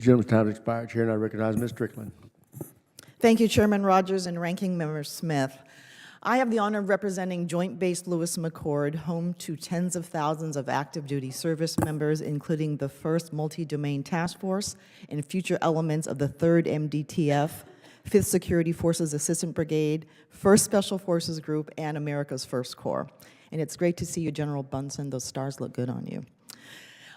Gentleman's time has expired. Chair, and I recognize Ms. Strickland. Thank you, Chairman Rogers and Ranking Member Smith. I have the honor of representing Joint Base Lewis McChord, home to tens of thousands of active duty service members, including the 1st Multi-Domain Task Force and future elements of the 3rd MDTF, 5th Security Forces Assistant Brigade, 1st Special Forces Group, and America's 1st Corps. And it's great to see you, General Bunsen. Those stars look good on you.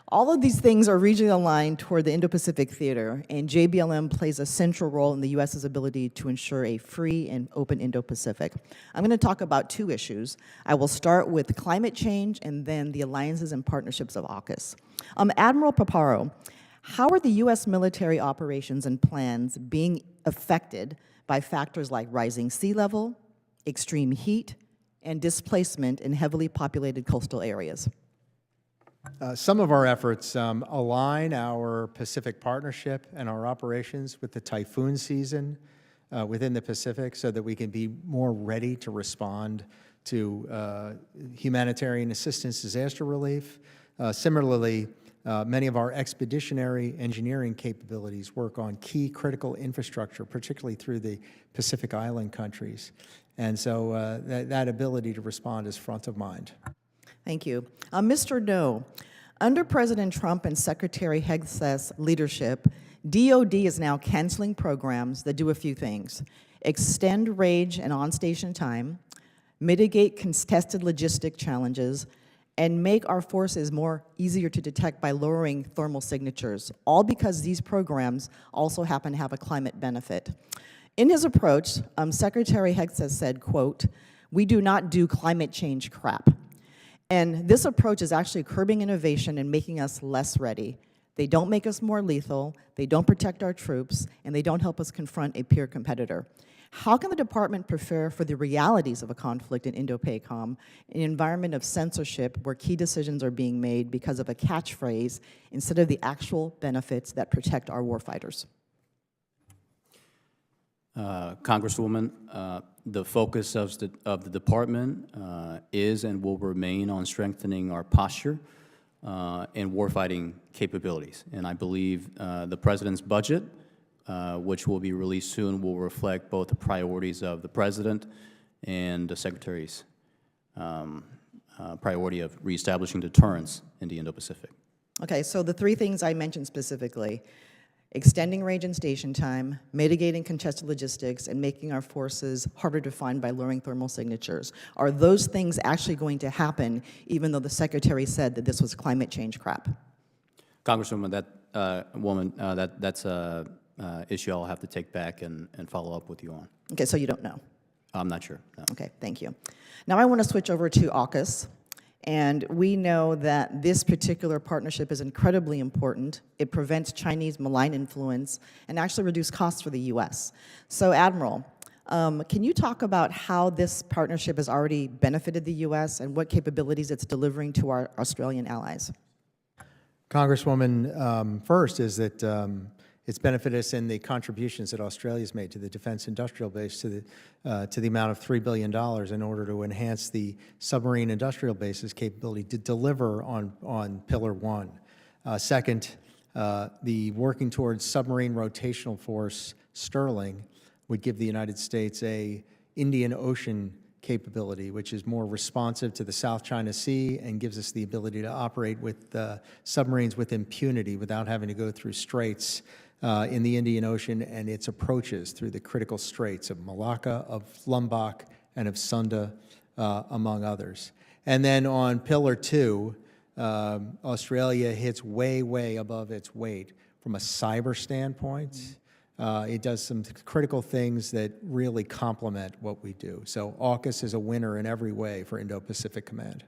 All of these things are regionally aligned toward the Indo-Pacific theater, and JBLM plays a central role in the U.S.'s ability to ensure a free and open Indo-Pacific. I'm going to talk about 2 issues. I will start with climate change and then the alliances and partnerships of AUKUS. Admiral Paparo, how are the U.S. military operations and plans being affected by factors like rising sea level, extreme heat, and displacement in heavily populated coastal areas? Some of our efforts align our Pacific Partnership and our operations with the typhoon season within the Pacific so that we can be more ready to respond to humanitarian assistance, disaster relief. Similarly, many of our expeditionary engineering capabilities work on key critical infrastructure, particularly through the Pacific Island countries. And so that ability to respond is front of mind. Thank you. Mr. No, under President Trump and Secretary Hegseth's leadership, DOD is now canceling programs that do a few things: extend range and on-station time, mitigate contested logistic challenges, and make our forces easier to detect by lowering thermal signatures, all because these programs also happen to have a climate benefit. In his approach, Secretary Hegseth said, quote, "We do not do climate change crap." And this approach is actually curbing innovation and making us less ready. They don't make us more lethal, they don't protect our troops, and they don't help us confront a peer competitor. How can the department prepare for the realities of a conflict in Indo-PACOM, an environment of censorship where key decisions are being made because of a catchphrase instead of the actual benefits that protect our warfighters? Congresswoman, the focus of the department is and will remain on strengthening our posture and warfighting capabilities. And I believe the President's budget, which will be released soon, will reflect both the priorities of the President and the Secretary's priority of reestablishing deterrence in the Indo-Pacific. Okay, so the 3 things I mentioned specifically: extending range and station time, mitigating contested logistics, and making our forces harder to find by lowering thermal signatures. Are those things actually going to happen, even though the Secretary said that this was climate change crap? Congresswoman, that's a issue I'll have to take back and follow up with you on. Okay, so you don't know? I'm not sure, no. Okay, thank you. Now I want to switch over to AUKUS. And we know that this particular partnership is incredibly important. It prevents Chinese malign influence and actually reduce costs for the U.S. So, Admiral, can you talk about how this partnership has already benefited the U.S. and what capabilities it's delivering to our Australian allies? Congresswoman, first is that it's benefited us in the contributions that Australia's made to the defense industrial base to the amount of $3 billion in order to enhance the submarine industrial base's capability to deliver on Pillar 1. Second, the working towards submarine rotational force Sterling would give the United States a Indian Ocean capability, which is more responsive to the South China Sea and gives us the ability to operate with submarines with impunity without having to go through straits in the Indian Ocean and its approaches through the critical straits of Malacca, of Lombok, and of Sunda, among others. And then on Pillar 2, Australia hits way, way above its weight from a cyber standpoint. It does some critical things that really complement what we do. So AUKUS is a winner in every way for Indo-Pacific Command.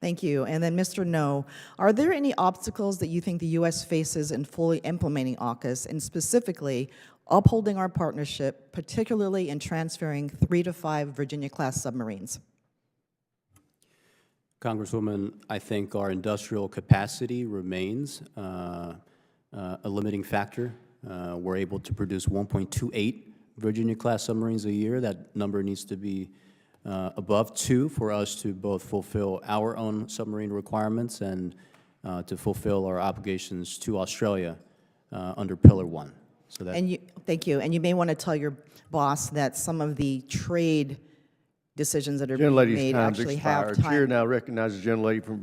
Thank you. And then, Mr. No, are there any obstacles that you think the U.S. faces in fully implementing AUKUS, and specifically upholding our partnership, particularly in transferring 3 to 5 Virginia-class submarines? Congresswoman, I think our industrial capacity remains a limiting factor. We're able to produce 1.28 Virginia-class submarines a year. That number needs to be above 2 for us to both fulfill our own submarine requirements and to fulfill our obligations to Australia under Pillar 1. So that, And you, thank you. And you may want to tell your boss that some of the trade decisions that are being Gentlelady's made time's actually have expired. Chair time. now recognizes the gentlelady from